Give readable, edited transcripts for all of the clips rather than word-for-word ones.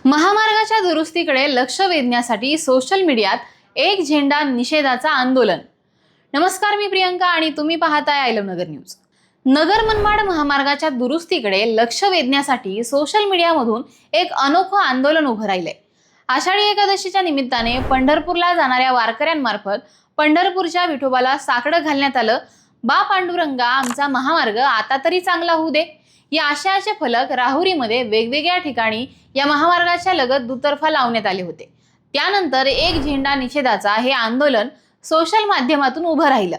महामार्गाच्या दुरुस्तीकडे लक्ष वेधण्यासाठी सोशल मीडियात एक झेंडा निषेधाचा आंदोलन। नमस्कार, मी प्रियंका आणि तुम्ही पाहताय I love Nagar news. Nagar Manmad महामार्गाच्या दुरुस्तीकडे लक्ष वेधण्यासाठी सोशल मीडियामधून एक अनोखं आंदोलन उभं राहिलंय। आषाढी एकादशीच्या निमित्ताने पंढरपूरला जाणाऱ्या वारकऱ्यांमार्फत पंढरपूरच्या विठोबाला साकडं घालण्यात आलं। बा पांडुरंगा, आमचा महामार्ग आता तरी चांगला होऊ दे, या आशयाचे फलक राहुरीमध्ये वेगवेगळ्या ठिकाणी या महामार्गाच्या लगत दुतर्फा लावण्यात आले होते। त्यानंतर एक झेंडा निषेधाचा हे आंदोलन सोशल माध्यमातून उभं राहिलं।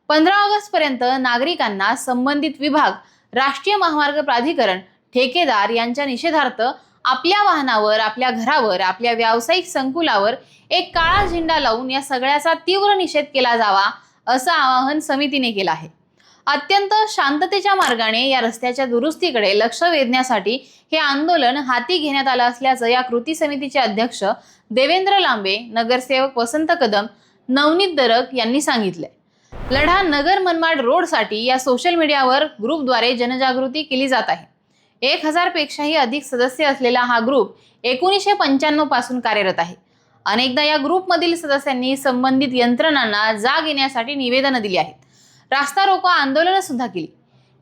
15 ऑगस्ट पर्यंत नागरिकांना संबंधित विभाग, राष्ट्रीय महामार्ग प्राधिकरण, ठेकेदार यांच्या निषेधार्थ आपल्या वाहनावर, आपल्या घरावर, आपल्या व्यावसायिक संकुलावर एक काळा झेंडा लावून या सगळ्याचा तीव्र निषेध केला जावा, असं आवाहन समितीने केलं आहे। अत्यंत शांततेच्या मार्गाने या रस्त्याच्या दुरुस्तीकडे लक्ष वेधण्यासाठी हे आंदोलन हाती घेण्यात आलं असल्याचं या कृती समितीचे अध्यक्ष देवेंद्र लांबे, नगरसेवक वसंत कदम, नवनीत दरक यांनी सांगितले। लढा नगर मनमाड रोडसाठी या सोशल मीडियावर ग्रुपद्वारे जनजागृती केली जात आहे। 1000 पेक्षाही अधिक सदस्य असलेला हा ग्रुप 1995 पासून कार्यरत आहे। अनेकदा या ग्रुपमधील सदस्यांनी संबंधित यंत्रणांना जाग येण्यासाठी निवेदनं दिली आहेत, रास्ता रोको आंदोलन सुद्धा केली।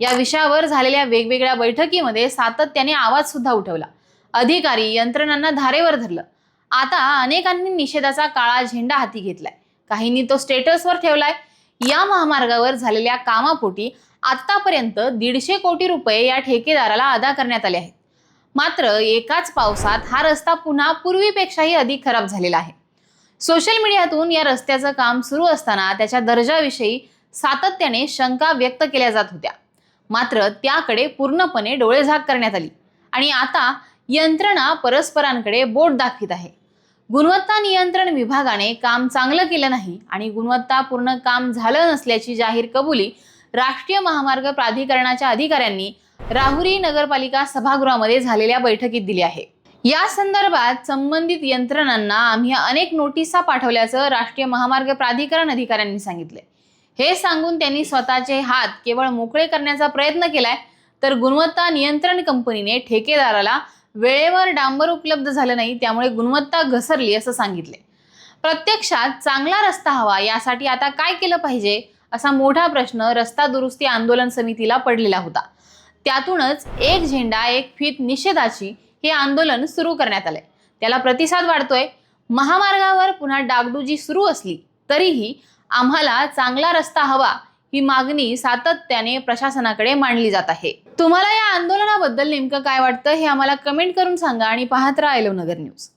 या विषयावर झालेल्या वेगवेगळ्या बैठकीमध्ये सातत्याने आवाज सुद्धा उठवला, अधिकारी यंत्रणांना धारेवर धरलं। आता अनेकांनी निषेधाचा काळा झेंडा हाती घेतलाय, काहींनी तो स्टेटसवर ठेवलाय। या महामार्गावर झालेल्या कामापोटी आतापर्यंत 150 कोटी रुपये या ठेकेदाराला अदा करण्यात आले आहेत। मात्र एकाच पावसात हा रस्ता पुन्हा पूर्वीपेक्षाही अधिक खराब झालेला आहे। सोशल मीडियातून या रस्त्याचं काम सुरू असताना त्याच्या दर्जाविषयी सातत्याने शंका व्यक्त केल्या जात होत्या, मात्र त्याकडे पूर्णपणे डोळेझाक करण्यात आली आणि आता यंत्रणा परस्परांकडे बोट दाखवित आहे। गुणवत्ता नियंत्रण विभागाने काम चांगलं केलं नाही आणि गुणवत्तापूर्ण काम झालं नसल्याची जाहीर कबुली राष्ट्रीय महामार्ग प्राधिकरणाच्या अधिकाऱ्यांनी राहुरी नगरपालिका सभागृहामध्ये झालेल्या बैठकीत दिली आहे। या संदर्भात संबंधित यंत्रणांना आम्ही अनेक नोटिसा पाठवल्याचं राष्ट्रीय महामार्ग प्राधिकरण अधिकाऱ्यांनी सांगितले। हे सांगून त्यांनी स्वतःचे हात केवळ मोकळे करण्याचा प्रयत्न केलाय, तर गुणवत्ता नियंत्रण कंपनीने ठेकेदाराला वेळेवर डांबर उपलब्ध झालं नाही, त्यामुळे गुणवत्ता घसरली असं सांगितले। प्रत्यक्षात चांगला रस्ता हवा, यासाठी आता काय केलं पाहिजे असा मोठा प्रश्न रस्ता दुरुस्ती आंदोलन समितीला पडलेला होता। त्यातूनच एक झेंडा एक फीत निषेधाची हे आंदोलन सुरू करण्यात आलंय। त्याला प्रतिसाद वाढतोय। महामार्गावर पुन्हा डागडुजी सुरू असली तरीही आम्हाला चांगला रस्ता हवा ही मागणी सातत्याने प्रशासनाकडे मांडली जात आहे। तुम्हाला या आंदोलनाबद्दल नेमकं काय वाटतं हे आम्हाला कमेंट करून सांगा आणि पाहत राहा आय लव्ह नगर न्यूज।